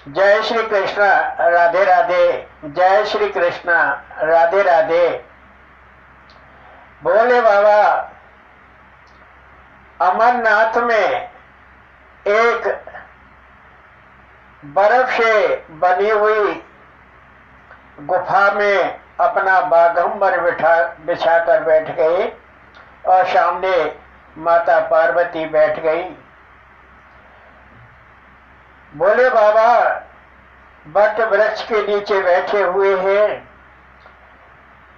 जय श्री कृष्ण। राधे राधे। जय श्री कृष्ण। राधे राधे। भोले बाबा अमरनाथ में एक बर्फ से बनी हुई गुफा में अपना बागंबर बिछा कर बैठ गए और सामने माता पार्वती बैठ गई। भोले बाबा वट वृक्ष के नीचे बैठे हुए हैं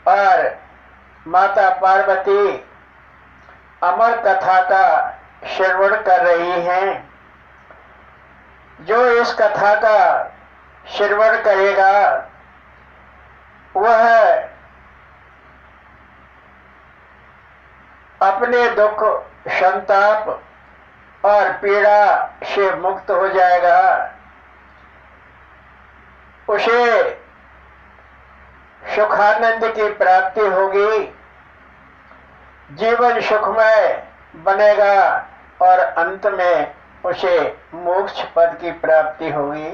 और माता पार्वती अमर कथा का श्रवण कर रही हैं। जो इस कथा का श्रवण करेगा वह अपने दुख संताप और पीड़ा से मुक्त हो जाएगा। उसे सुखानंद की प्राप्ति होगी, जीवन सुखमय बनेगा और अंत में उसे मोक्ष पद की प्राप्ति होगी।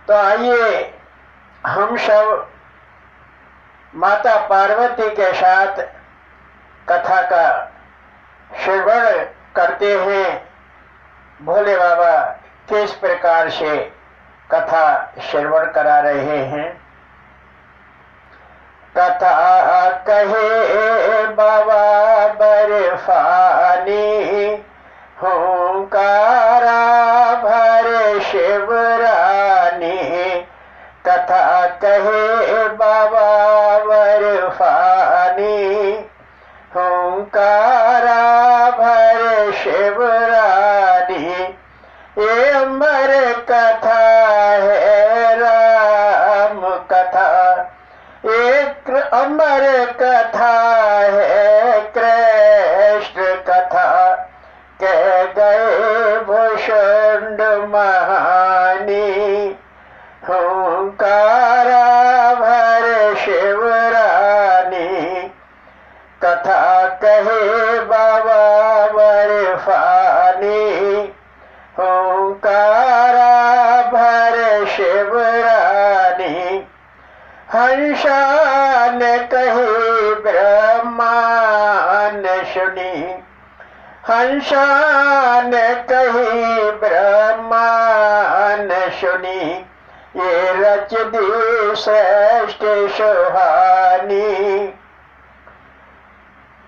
तो आइए हम सब माता पार्वती के साथ कथा का श्रवण करते हैं। भोले बाबा किस प्रकार से कथा श्रवण करा रहे हैं। कथा कहे बाबा बर्फानी, हुंकारा भर शिवरानी। कथा कहे बाबा बर्फानी, हुंकारा भर शिवरानी। ये अमर कथा है राम कथा, एक अमर कथा है कृष्ण कथा। कह गए भूषुंड महानी, हुंकारा भर शिवरानी। कथा कहे बाबा बर्फानी, हुंकारा भर शिवरानी। हंसा ने कही ब्रह्मान सुनी, हंसा ने कही ब्रह्मान सुनी। ये रच दी श्रेष्ठ सुहानी,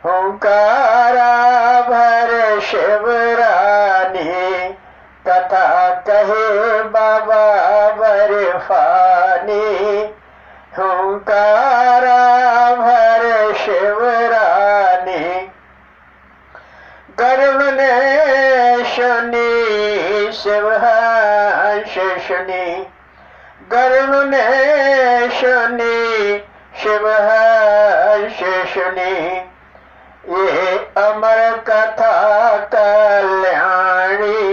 हुंकारा भर शिवरानी। कथा कहे बाबा बर्फानी, हुंकारा भर शिवरानी। गरुड़ ने सुनी शिवहंस सुनी, गरुड़ ने सुनी शिवहंस सुनी। ये अमर कथा कल्याणी,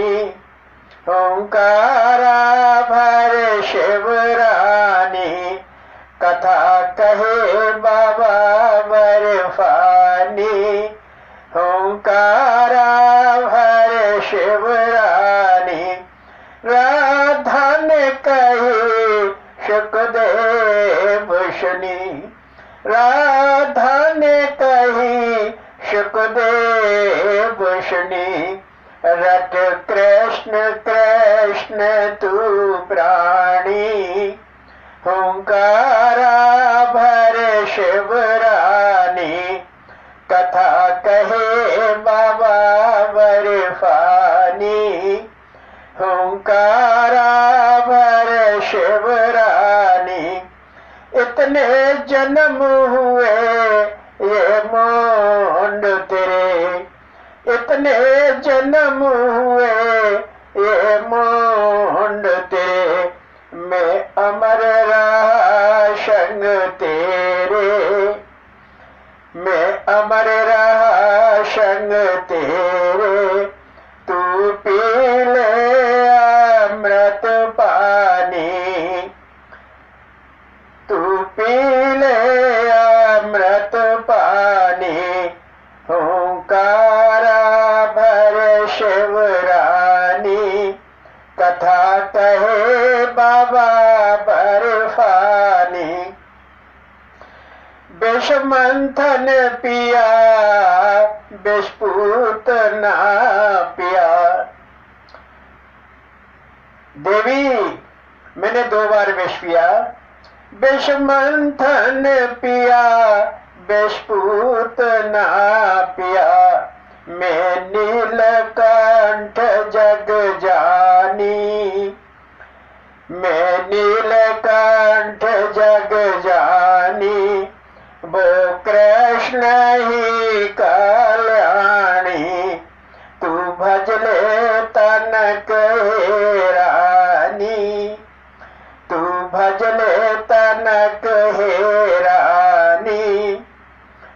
हुंकारा भर शिवरानी। कथा कहे बाबा बर्फानी, हुंकारा भर शिवरानी। राधा ने कही सुखदेव सुनी, राधा ने कही सुखदेव सुनी। रट कृष्ण कृष्ण तू प्राणी, हुंकारा भर शिवरानी। कथा कहे बाबा बर्फानी, हुंकारा भर शिवरानी। इतने जन्म हुए ये मोंड तेरे, इतने जन्म हुए ये मोंड तेरे। मैं अमर रहा संग तेरे, मैं अमर रहा संग तेरे। तू पी ले अमृत पानी, तू पी ले अमृत पानी। हुंकारा भर शिवरानी, कथा कहे बाबा बर्फानी, विष मंथन पिया विस्फुट ना पिया। देवी मैंने 2 बार विष पिया, विष मंथन पिया विस्फुट ना पिया। मैं नीलकंठ जग जानी, मैं नीलकंठ जग जानी, वो कृष्ण ही कल्याणी। तू भजले तनक हे रानी, तू भजले तनक हे रानी।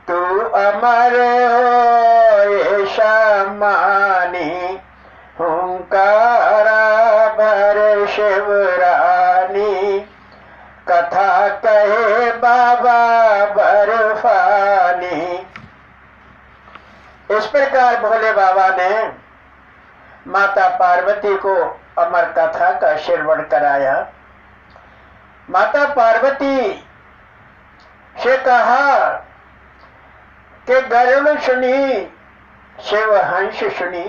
तू अमर हो शमानी, हुंकारा भर शिवरानी। कथा कहे बाबा बर्फानी। इस प्रकार भोले बाबा ने माता पार्वती को अमर कथा का श्रवण कराया। माता पार्वती से कहा कि गरुड़ सुनी, शिव हंस सुनी।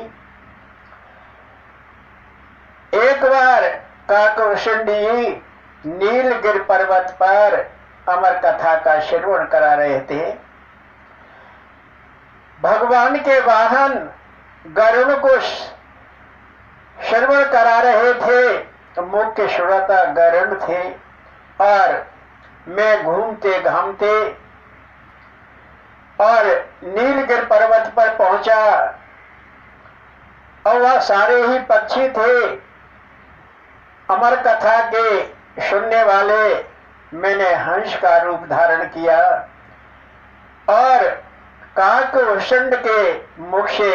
एक बार काकभूषणी नीलगिरि पर्वत पर अमर कथा का श्रवण करा रहे थे। भगवान के वाहन गरुड़ को श्रवण करा रहे थे, तो मुख्य श्रोता गरुड़ थे। और मैं घूमते घामते और नीलगिरि पर्वत पर पहुंचा, और वह सारे ही पक्षी थे अमर कथा के सुनने वाले। मैंने हंस का रूप धारण किया और काकभूषण के मुख से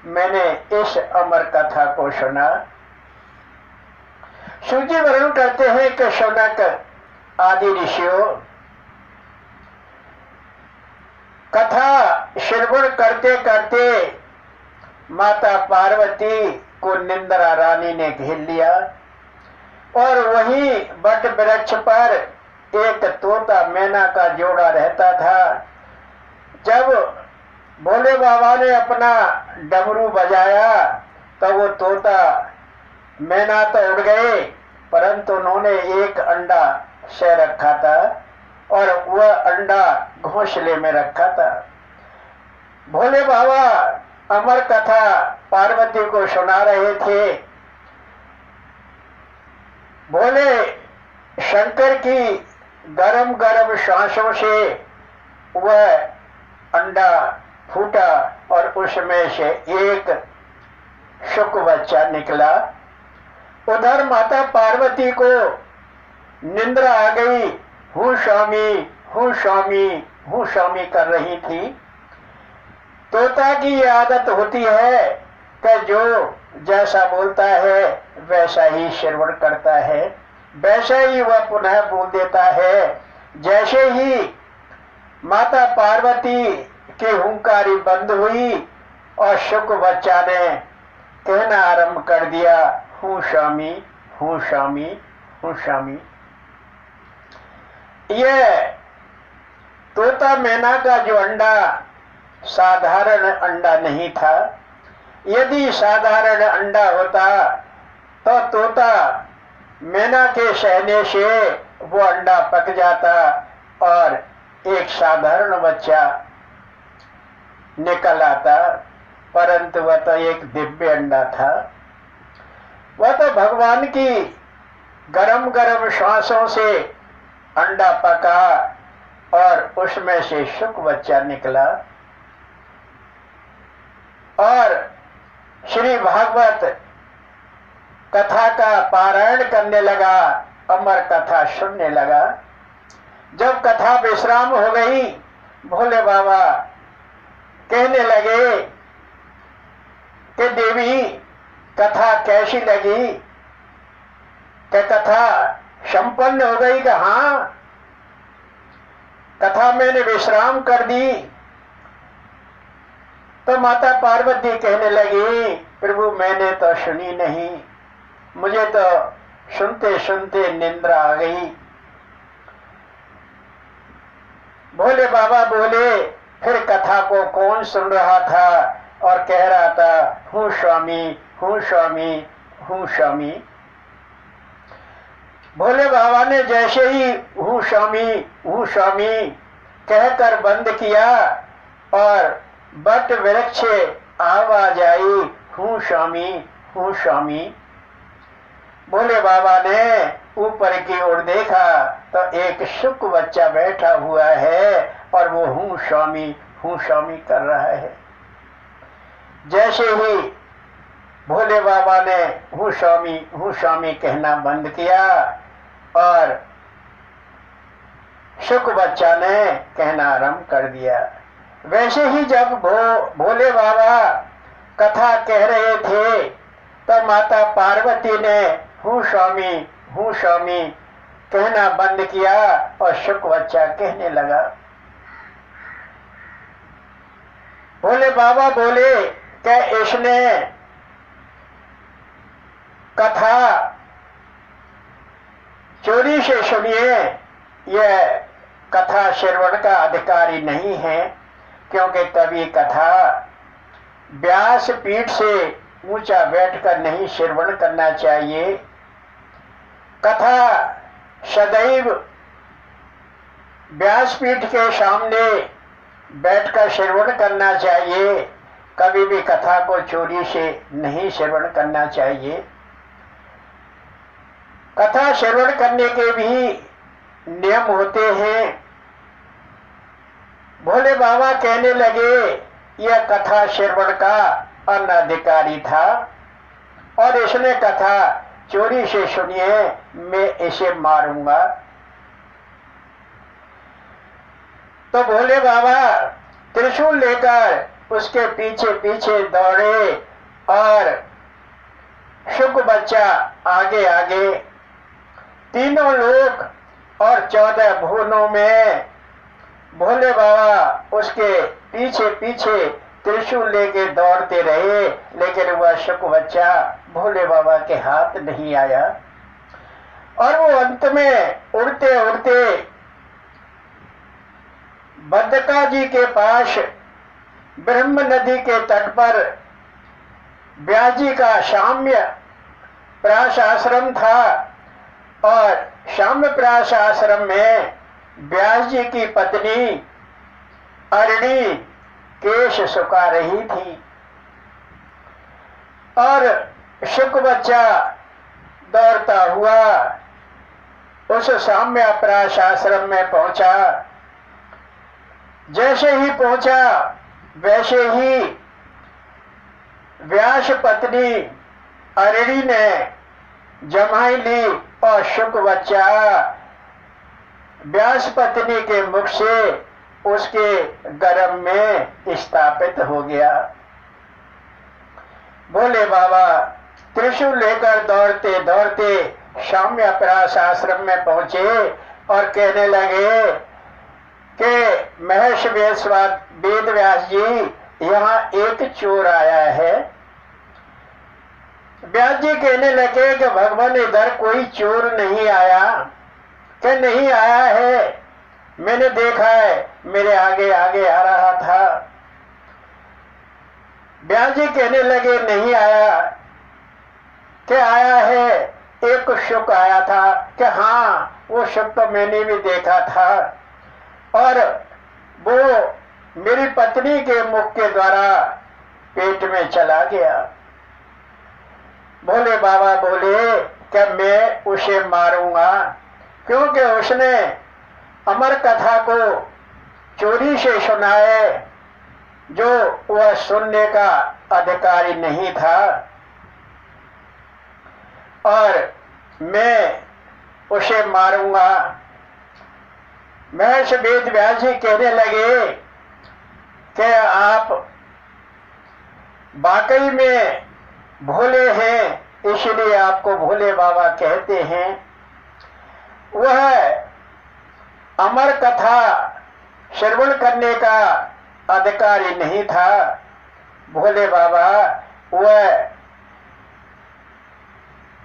मैंने इस अमर कथा को सुना। सूजी वर्णन करते हैं कि शौनक आदि ऋषियों कथा श्रवण करते करते माता पार्वती को निंद्रा रानी ने घेर लिया, और वहीं वट वृक्ष पर एक तोता मैना का जोड़ा रहता था। जब भोले बाबा ने अपना डमरू बजाया तो वो तोता मैना तो उड़ गए, परंतु उन्होंने एक अंडा से रखा था और वह अंडा घोंसले में रखा था। भोले बाबा अमर कथा पार्वती को सुना रहे थे। भोले शंकर की गरम गरम सांसों से वह अंडा फूटा और उसमें से एक शुक बच्चा निकला। उधर माता पार्वती को निंद्रा आ गई, हूँ स्वामी हूँ स्वामी हूँ स्वामी कर रही थी। तोता की ये आदत होती है कि जो जैसा बोलता है वैसा ही श्रवण करता है, वैसा ही वह पुनः बोल देता है। जैसे ही माता पार्वती की हुंकारी बंद हुई और शुक बच्चा ने कहना आरंभ कर दिया, हूँ स्वामी हूँ स्वामी हूँ स्वामी। यह तोता मैना का जो अंडा साधारण अंडा नहीं था। यदि साधारण अंडा होता तो तोता मैना के सहने से वो अंडा पक जाता और एक साधारण बच्चा निकल आता, परंतु वह तो एक दिव्य अंडा था। वह तो भगवान की गरम गरम श्वासों से अंडा पका और उसमें से शुक बच्चा निकला। और श्री भागवत कथा का पारायण करने लगा, अमर कथा सुनने लगा। जब कथा विश्राम हो गई, भोले बाबा कहने लगे कि देवी कथा कैसी लगी? कि कथा संपन्न हो गई? कि हाँ, कथा मैंने विश्राम कर दी। तो माता पार्वती कहने लगी, प्रभु मैंने तो सुनी नहीं, मुझे तो सुनते सुनते निंद्रा आ गई। भोले बाबा बोले, फिर कथा को कौन सुन रहा था और कह रहा था, हूँ स्वामी, हूँ स्वामी, हूँ स्वामी। भोले बाबा ने जैसे ही हूँ स्वामी, हूँ स्वामी कहकर बंद किया और बट वृक्ष आवाज आई, हूँ स्वामी, हूँ स्वामी। भोले बाबा ने ऊपर की ओर देखा तो एक शुक बच्चा बैठा हुआ है और वो हूँ स्वामी, हूँ स्वामी कर रहा है। जैसे ही भोले बाबा ने हूँ स्वामी कहना बंद किया और शुक बच्चा ने कहना आरंभ कर दिया। वैसे ही जब भोले बाबा कथा कह रहे थे तो माता पार्वती ने हूँ स्वामी कहना बंद किया और शुक बच्चा कहने लगा। भोले बाबा बोले, क्या इसने कथा चोरी से सुनिए, यह कथा श्रवण का अधिकारी नहीं है, क्योंकि तभी कथा व्यास पीठ से ऊंचा बैठकर नहीं श्रवण करना चाहिए। कथा सदैव व्यासपीठ के सामने बैठकर श्रवण करना चाहिए। कभी भी कथा को चोरी से नहीं श्रवण करना चाहिए। कथा श्रवण करने के भी नियम होते हैं। भोले बाबा कहने लगे, यह कथा श्रवण का अनधिकारी था और इसने कथा चोरी से सुनिए, मैं इसे मारूंगा। तो भोले बाबा त्रिशूल लेकर उसके पीछे पीछे दौड़े और शुक बच्चा आगे आगे। तीनों लोग और 14 भुवनों में भोले बाबा उसके पीछे पीछे त्रिशूल लेके दौड़ते रहे, लेकिन वह शुक बच्चा भोले बाबा के हाथ नहीं आया और वो अंत में उड़ते उड़ते बद्रिका जी के पास ब्रह्म नदी के तट पर व्यास जी का शाम्य प्रास आश्रम था और शाम्य प्रास आश्रम में व्यास जी की पत्नी अरणी केश सुखा रही थी और शुक बच्चा दौड़ता हुआ उस साम्य प्रास आश्रम में पहुंचा। जैसे ही पहुंचा वैसे ही व्यास पत्नी अरणी ने जमाई ली और शुक बच्चा व्यास पत्नी के मुख से उसके गर्भ में स्थापित हो गया। भोले बाबा त्रिशूल लेकर दौड़ते दौड़ते शाम्य प्रास आश्रम में पहुंचे और कहने लगे कि महर्षि वेद व्यास जी, यहाँ एक चोर आया है। व्यास जी कहने लगे कि भगवान इधर कोई चोर नहीं आया। कि नहीं आया है, मैंने देखा है, मेरे आगे आगे आ रहा था। व्यास जी कहने लगे नहीं आया। कि आया है, एक शुक आया था। कि हाँ, वो शुक तो मैंने भी देखा था और वो मेरी पत्नी के मुख के द्वारा पेट में चला गया। भोले बाबा बोले कि मैं उसे मारूंगा, क्योंकि उसने अमर कथा को चोरी से सुना है, जो वह सुनने का अधिकारी नहीं था, और मैं उसे मारूंगा। महर्षि वेद व्यास जी कहने लगे कि आप वाकई में भोले हैं, इसलिए आपको भोले बाबा कहते हैं। वह अमर कथा श्रवण करने का अधिकारी नहीं था। भोले बाबा वह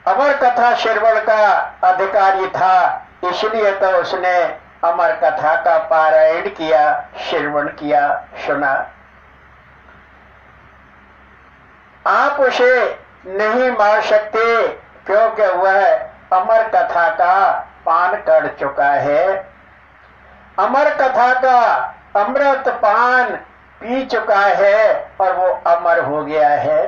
अमर कथा श्रवण का अधिकारी था, इसलिए तो उसने अमर कथा का पारायण किया, श्रवण किया, सुना। आप उसे नहीं मार सकते क्योंकि वह अमर कथा का पान कर चुका है, अमर कथा का अमृत पान पी चुका है और वो अमर हो गया है।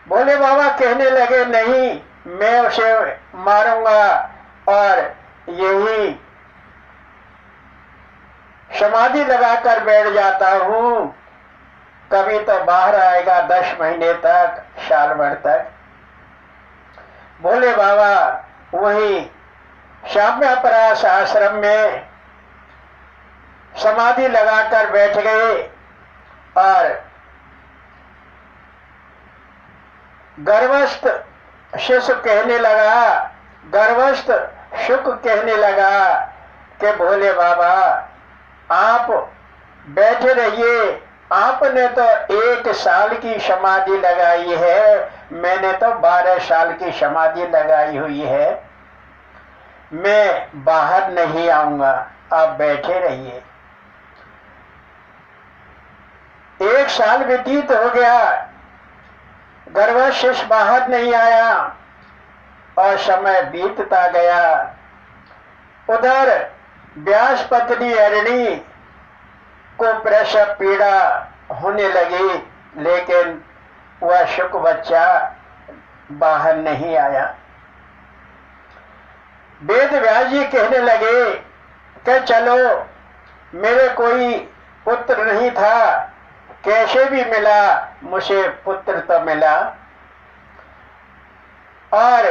भोले बाबा कहने लगे, नहीं, मैं उसे मारूंगा और यही समाधि लगाकर बैठ जाता हूं, कभी तो बाहर आएगा 10 महीने तक, साल भर तक। भोले बाबा वही शाम्यापरास आश्रम में समाधि लगाकर बैठ गए और गर्भस्थ शिशु कहने लगा, गर्भस्थ शुक कहने लगा कि भोले बाबा आप बैठे रहिए, आपने तो 1 साल की समाधि लगाई है, मैंने तो 12 साल की समाधि लगाई हुई है, मैं बाहर नहीं आऊंगा, आप बैठे रहिए। 1 साल व्यतीत हो गया, गर्भस्थ शिशु बाहर नहीं आया और समय बीतता गया। उधर व्यास पत्नी अरणी को प्रसव पीड़ा होने लगी, लेकिन वह शुक बच्चा बाहर नहीं आया। वेद व्यास जी कहने लगे कि चलो, मेरे कोई पुत्र नहीं था, कैसे भी मिला, मुझे पुत्र तो मिला। और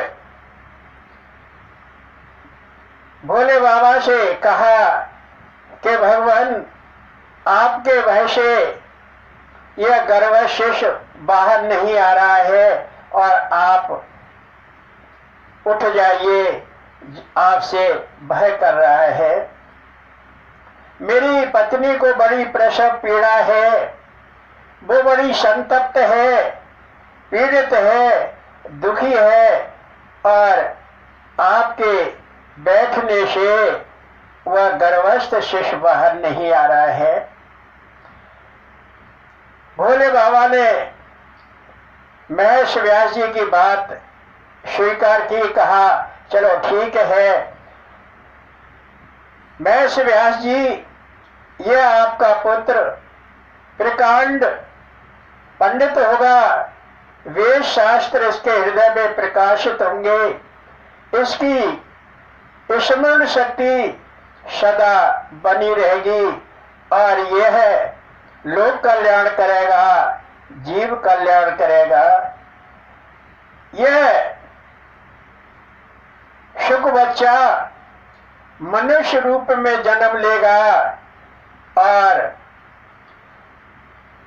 भोले बाबा से कहा कि भगवान आपके भय से यह गर्भस्थ शिशु बाहर नहीं आ रहा है और आप उठ जाइए, आपसे भय कर रहा है। मेरी पत्नी को बड़ी प्रसव पीड़ा है, वो बड़ी संतप्त है, पीड़ित है, दुखी है और आपके बैठने से वह गर्भस्थ शिशु बाहर नहीं आ रहा है। भोले बाबा ने महेश व्यास जी की बात स्वीकार की, कहा चलो ठीक है महेश व्यास जी, यह आपका पुत्र प्रकांड पंडित होगा, वेद शास्त्र इसके हृदय में प्रकाशित होंगे, इसकी स्मरण शक्ति सदा बनी रहेगी और यह लोक कल्याण करेगा, जीव कल्याण करेगा। यह शुक बच्चा मनुष्य रूप में जन्म लेगा और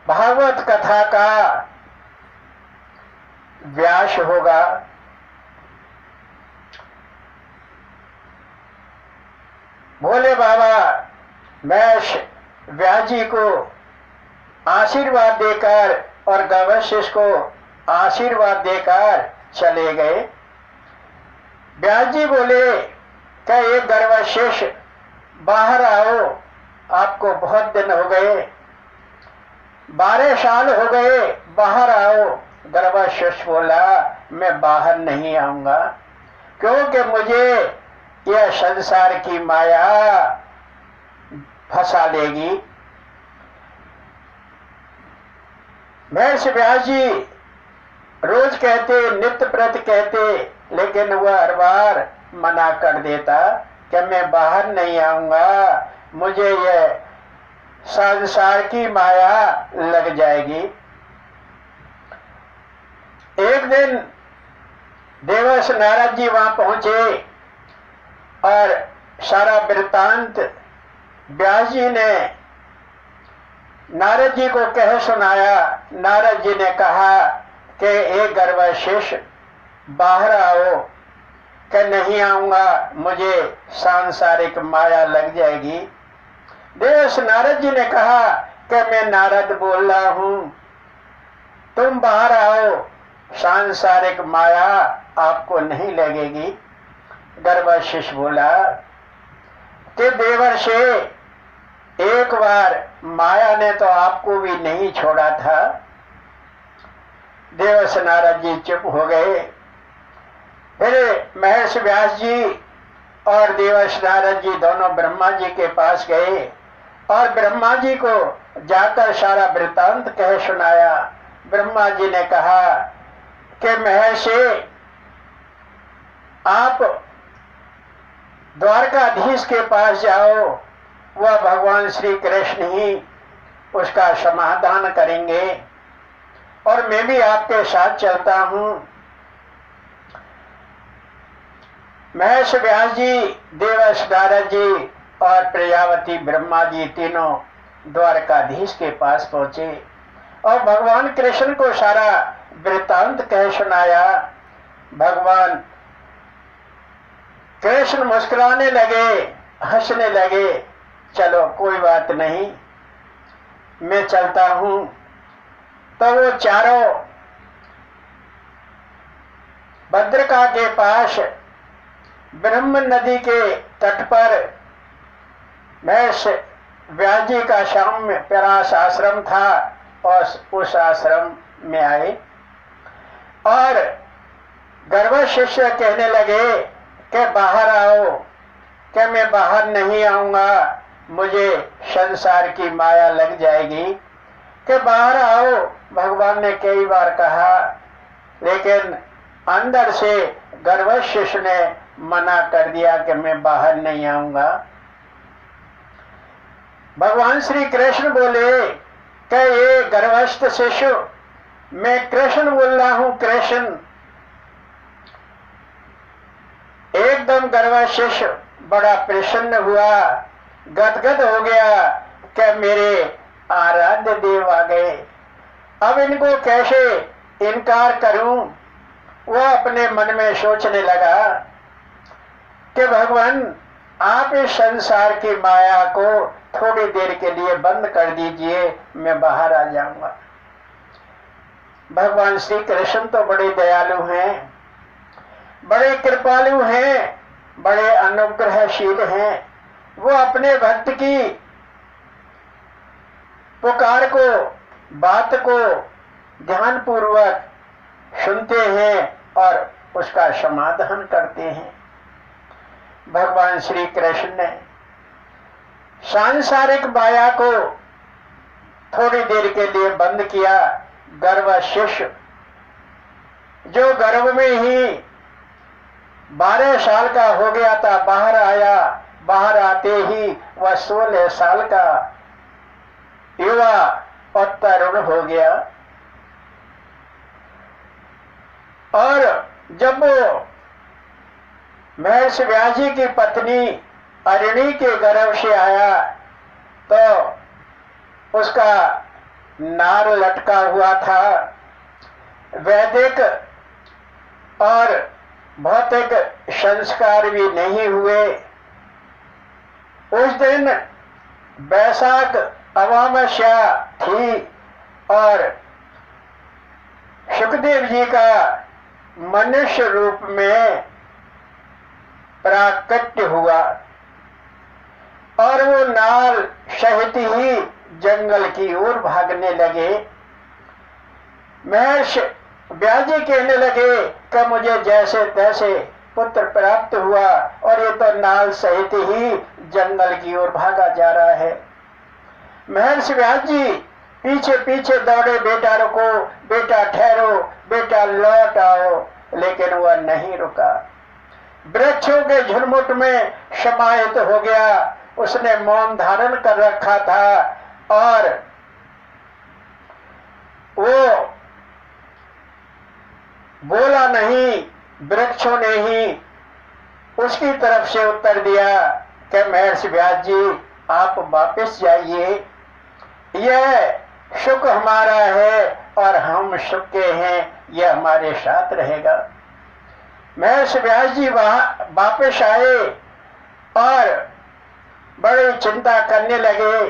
भागवत कथा का व्यास होगा। भोले बाबा महेश व्यास जी को आशीर्वाद देकर और गर्भस्थ को आशीर्वाद देकर चले गए। व्यास जी बोले क्या एक गर्भस्थ बाहर आओ, आपको बहुत दिन हो गए, 12 साल हो गए, बाहर आओ। गर्भस्थ बोला मैं बाहर नहीं आऊंगा क्योंकि मुझे यह संसार की माया फंसा लेगी। महेश व्यास जी रोज कहते, नित्य प्रति कहते, लेकिन वह हर बार मना कर देता कि मैं बाहर नहीं आऊंगा, मुझे यह संसार की माया लग जाएगी। एक दिन देवर्षि नारद जी वहां पहुंचे और सारा वृत्तांत व्यास जी ने नारद जी को कह सुनाया। नारद जी ने कहा कि एक गर्भस्थ बाहर आओ, कि नहीं आऊंगा, मुझे सांसारिक माया लग जाएगी। देवर्षि नारद जी ने कहा कि मैं नारद बोल रहा हूं, तुम बाहर आओ, सांसारिक माया आपको नहीं लगेगी। गर्वशिष्य बोला कि देवर्षि, एक बार माया ने तो आपको भी नहीं छोड़ा था। देवर्षि नारद जी चुप हो गए। फिर महर्षि व्यास जी और देवर्षि नारद जी दोनों ब्रह्मा जी के पास गए और ब्रह्मा जी को जाकर सारा वृत्तांत कह सुनाया। ब्रह्मा जी ने कहा कि महर्षि, आप द्वारकाधीश के पास जाओ, वह भगवान श्री कृष्ण ही उसका समाधान करेंगे और मैं भी आपके साथ चलता हूं। महर्षि व्यास जी, देवर्षि नारद जी और प्रजापति ब्रह्मा जी तीनों द्वारकाधीश के पास पहुंचे और भगवान कृष्ण को सारा वृत्तांत कह सुनाया। भगवान कृष्ण मुस्कुराने लगे, हंसने लगे। चलो कोई बात नहीं, मैं चलता हूं। तो वो चारों भद्रका के पास ब्रह्म नदी के तट पर महर्षि व्यास जी का साम्य प्यास आश्रम था और उस आश्रम में आए और गर्व शिष्य कहने लगे कि बाहर आओ। कि मैं बाहर नहीं आऊंगा, मुझे संसार की माया लग जाएगी। कि बाहर आओ, भगवान ने कई बार कहा, लेकिन अंदर से गर्व शिष्य ने मना कर दिया कि मैं बाहर नहीं आऊंगा। भगवान श्री कृष्ण बोले कि ये गर्भस्थ शिशु, मैं कृष्ण बोल रहा हूं, कृष्ण। एकदम गर्भ शिष्य बड़ा प्रसन्न हुआ, गदगद हो गया कि मेरे आराध्य देव आ गए। अब इनको कैसे इनकार करूं? वह अपने मन में सोचने लगा कि भगवान, आप इस संसार की माया को थोड़ी देर के लिए बंद कर दीजिए, मैं बाहर आ जाऊंगा। भगवान श्री कृष्ण तो बड़े दयालु हैं, बड़े कृपालु हैं, बड़े अनुग्रहशील हैं। वो अपने भक्त की पुकार को, बात को ध्यान पूर्वक सुनते हैं और उसका समाधान करते हैं। भगवान श्री कृष्ण ने सांसारिक माया को थोड़ी देर के लिए बंद किया। गर्भ शिष्य जो गर्भ में ही 12 साल का हो गया था, बाहर आया। बाहर आते ही वह 16 साल का युवा और तरुण हो गया। और जब वो महर्षि व्यास जी की पत्नी अरिणी के गर्भ से आया तो उसका नार लटका हुआ था। वैदिक और भौतिक संस्कार भी नहीं हुए। उस दिन बैसाख अमावस्या थी और सुखदेव जी का मनुष्य रूप में प्राकट्य हुआ और वो नाल सहित ही जंगल की ओर भागने लगे। महर्षि व्यास जी कहने लगे कि मुझे जैसे तैसे पुत्र प्राप्त हुआ और ये तो नाल सहित ही जंगल की ओर भागा जा रहा है। महर्षि व्यास जी पीछे पीछे दौड़े, बेटा रुको, बेटा ठहरो, बेटा लौट आओ, लेकिन वह नहीं रुका। वृक्षों के झुरमुट में समाहित हो गया। उसने मौन धारण कर रखा था और वो बोला नहीं। वृक्षों ने ही उसकी तरफ से उत्तर दिया कि महर्षि व्यास जी, आप वापस जाइए, यह सुख हमारा है और हम सुख के हैं, यह हमारे साथ रहेगा। महर्षि व्यास जी वहां वापस आए और बड़ी चिंता करने लगे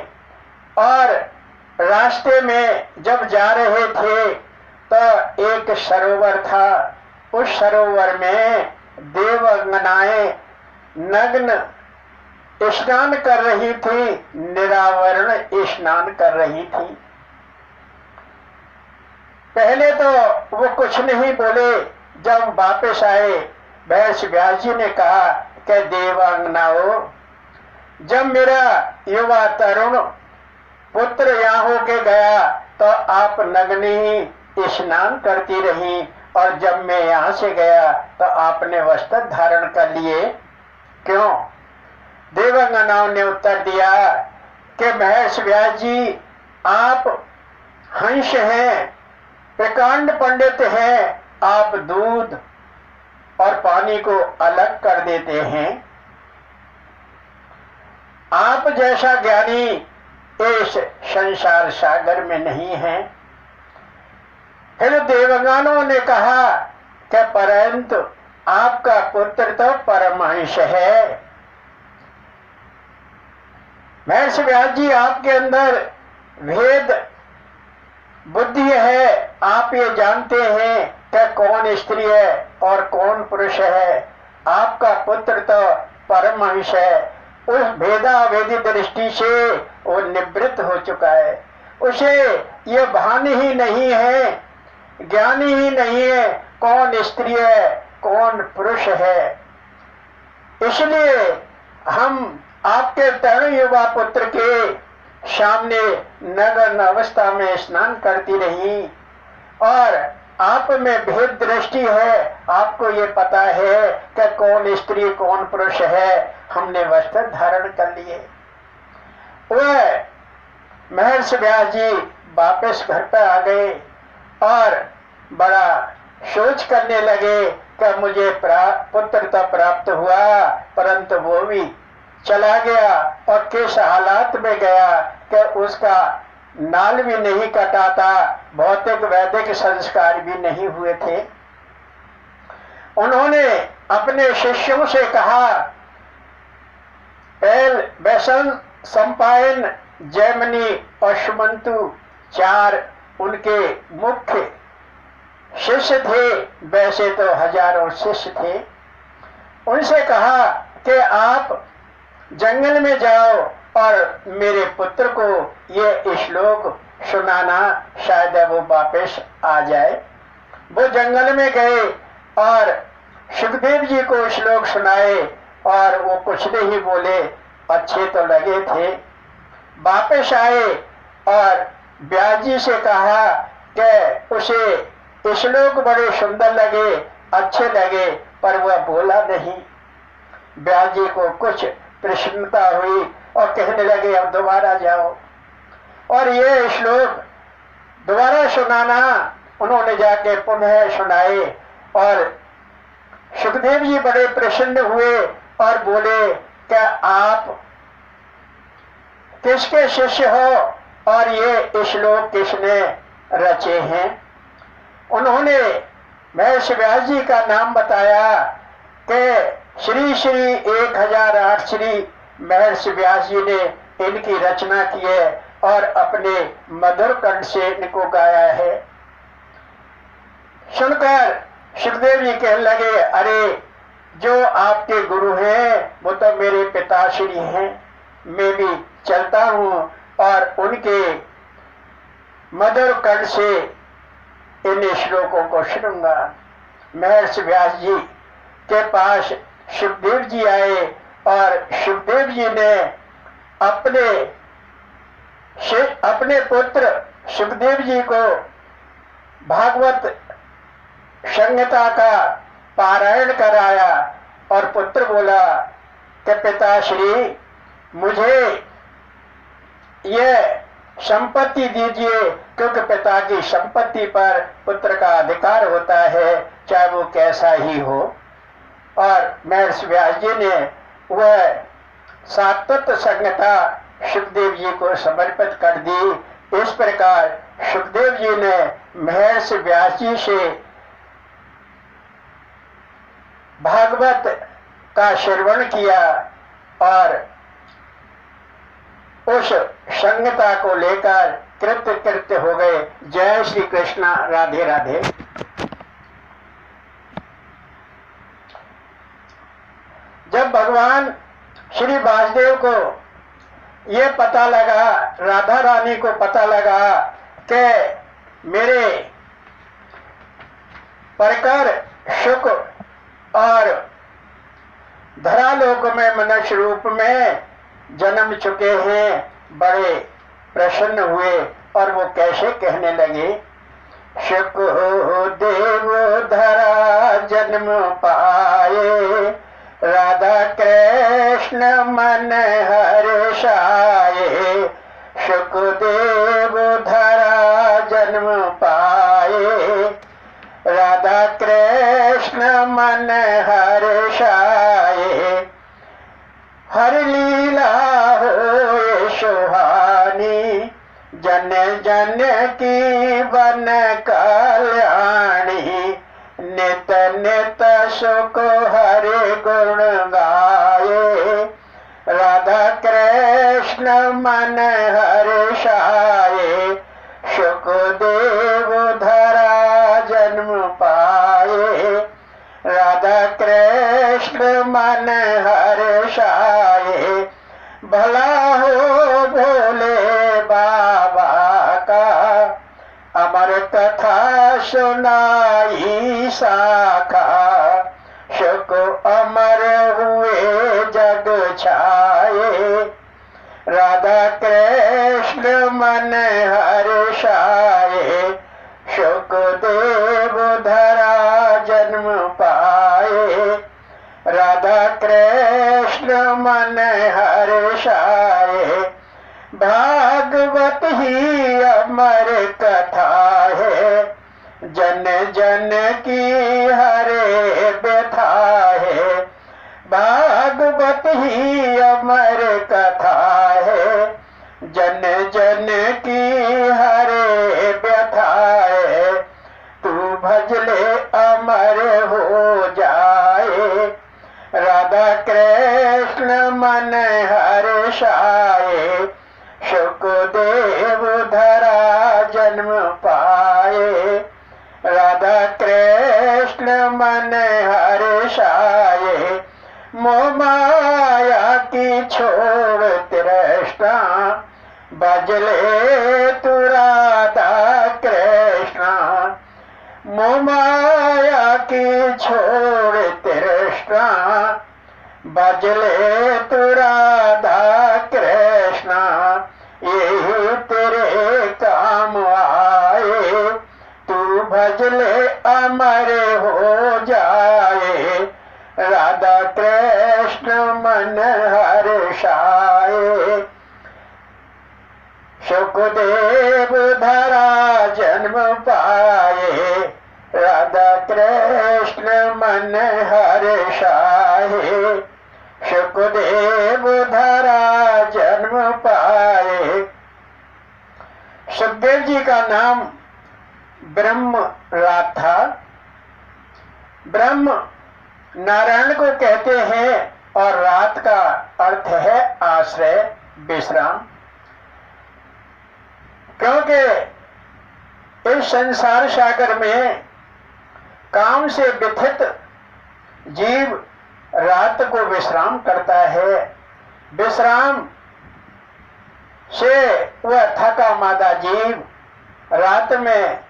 और रास्ते में जब जा रहे थे तो एक सरोवर था। उस सरोवर में देवगनाएं नग्न स्नान कर रही थी, निरावरण स्नान कर रही थी। पहले तो वो कुछ नहीं बोले। जब वापस आए, व्यास जी ने कहा कि देवांगनाओं, जब मेरा युवा तरुण पुत्र यहाँ होके गया तो आप नग्न ही स्नान करती रही, और जब मैं यहाँ से गया तो आपने वस्त्र धारण कर लिए, क्यों? देवांगनाओं ने उत्तर दिया कि महर्षि व्यास जी, आप हंस हैं, प्रकांड पंडित हैं, आप दूध और पानी को अलग कर देते हैं। आप जैसा ज्ञानी इस संसार सागर में नहीं है। फिर देवगणों ने कहा कि परंतु आपका पुत्र तो परमहंस है। महर्षि व्यास जी, आपके अंदर भेद बुद्धि है, आप ये जानते हैं कि कौन स्त्री है और कौन पुरुष है। आपका पुत्र तो परमहंस है। उस भेदाभेदी दृष्टि से वो निवृत्त हो चुका है। उसे ये भान ही नहीं है, ज्ञान ही नहीं है कौन स्त्री है कौन पुरुष है। इसलिए हम आपके तरुण युवा पुत्र के सामने नग्न अवस्था में स्नान करती रही, और आप में भेद दृष्टि है। आपको ये पता है कि कौन स्त्री कौन पुरुष है। हमने वस्त्र धारण कर लिए। वह महर्षि व्यास जी वापस घर पर आ गए और बड़ा सोच करने लगे कि मुझे पुत्र तो प्राप्त हुआ, परंतु वो भी चला गया और किस हालात में गया कि उसका नाल भी नहीं कटा था, भौतिक वैदिक संस्कार भी नहीं हुए थे। उन्होंने अपने शिष्यों से कहा, पहल वैसन संपायन जैमिनी और सुमंतु चार उनके मुख्य शिष्य थे। वैसे तो हजारों शिष्य थे। उनसे कहा कि आप जंगल में जाओ और मेरे पुत्र को ये श्लोक सुनाना, शायद वो वापस आ जाए। वो जंगल में गए और सुखदेव जी को श्लोक सुनाए और वो कुछ नहीं बोले, अच्छे तो लगे थे। वापस आए और व्यास जी से कहा कि उसे श्लोक बड़े सुंदर लगे, अच्छे लगे, पर वह बोला नहीं। व्यास जी को कुछ प्रसन्नता हुई और कहने लगे, अब दोबारा जाओ और ये श्लोक दोबारा सुनाना। उन्होंने जाके पुनः सुनाए और सुखदेव जी बड़े प्रसन्न हुए और बोले कि आप किसके शिष्य हो और ये श्लोक किसने रचे हैं। उन्होंने महर्षि व्यास जी का नाम बताया कि श्री श्री 1008 श्री महर्षि व्यास जी ने इनकी रचना की है और अपने मधुर कंठ से इनको गाया है। सुनकर सुखदेव जी कहने लगे, अरे जो आपके गुरु हैं वो तो मेरे पिताश्री हैं, मैं भी चलता हूँ और उनके मधुर कंठ से इन श्लोकों को सुनूंगा। महर्षि व्यास जी के पास सुखदेव जी आए और सुखदेव जी ने अपने पुत्र सुखदेव जी को भागवत संहिता का पारायण कराया और पुत्र बोला कि पिताश्री, मुझे यह संपत्ति दीजिए, क्योंकि पिता की संपत्ति पर पुत्र का अधिकार होता है, चाहे वो कैसा ही हो। और महर्षि व्यास जी ने वह सात्वत संहिता सुखदेव जी को समर्पित कर दी। इस प्रकार सुखदेव जी ने महर्षि व्यास जी से भागवत का श्रवण किया और उस संहिता को लेकर कृत्य कृत्य हो गए। जय श्री कृष्णा, राधे राधे। जब भगवान श्री वासुदेव को ये पता लगा, राधा रानी को पता लगा कि मेरे परकर शुक और धरालोक में मनुष्य रूप में जन्म चुके हैं, बड़े प्रसन्न हुए और वो कैसे कहने लगे, शुक देव धरा जन्म पाए, राधा कृष्ण मन हर्षाए, शुकदेव धरा जन्म पाए, राधा कृष्ण मन हर्षाए, हर लीला हो सुहानी, जन जन की बन कल्याणी, नित नित सुख हरि गुण गाए, राधा कृष्ण मन हर्षाए, शुकदेव धरा जन्म पाए, राधा कृष्ण मन हर्षाए, भला हो भोले बाबा का, अमर कथा सुनाई शाखा, शुक अमर हुए जग छाए, राधा कृष्ण मन हर्षाए, शुकदेव धरा जन्म पाए, राधा कृष्ण मन हर्षाए, भागवत ही अमर कथा है, जन जन की हरे व्यथा है, भागवत ही अमर कथा है, जन जन की हरे व्यथा है, तू भजले अमर हो जाए, राधा कृष्ण मन हर्षाए, शुकदेव धरा जन्म पाए, राधा कृष्ण मन हर्षाए, मोह माया की छोड़ तृष्णा, भजले तू राधा कृष्णा, मोह माया की छोड़ तृष्णा, भजले तू राधा कृष्णा, यही तेरे काम आए, तू भजले अमर हो जाए, राधा कृष्ण मन हर्षाए, शुकदेव धरा जन्म पाए, राधा कृष्ण मन हर्षाए, शुकदेव धरा जन्म पाए। सुखदेव जी का नाम ब्रह्म रात था। ब्रह्म नारायण को कहते हैं और रात का अर्थ है आश्रय, विश्राम। क्योंकि इस संसार सागर में काम से व्यथित जीव रात को विश्राम करता है। विश्राम से वह थका मादा जीव रात में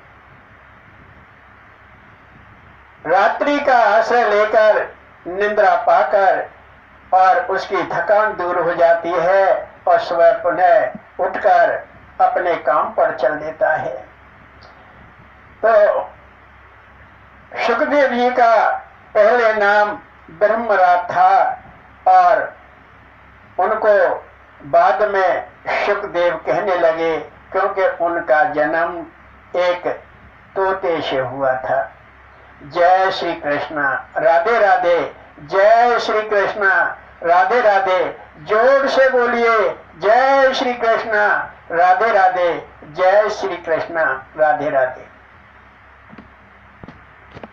रात्रि का आश्रय लेकर निद्रा पाकर और उसकी थकान दूर हो जाती है और सुबह पुनः उठकर अपने काम पर चल देता है। तो सुखदेव जी का पहले नाम ब्रह्मरात था और उनको बाद में सुखदेव कहने लगे, क्योंकि उनका जन्म एक तोते से हुआ था। जय श्री कृष्णा, राधे राधे। जय श्री कृष्णा, राधे राधे। जोर से बोलिए, जय श्री कृष्णा, राधे राधे। जय श्री कृष्णा, राधे राधे।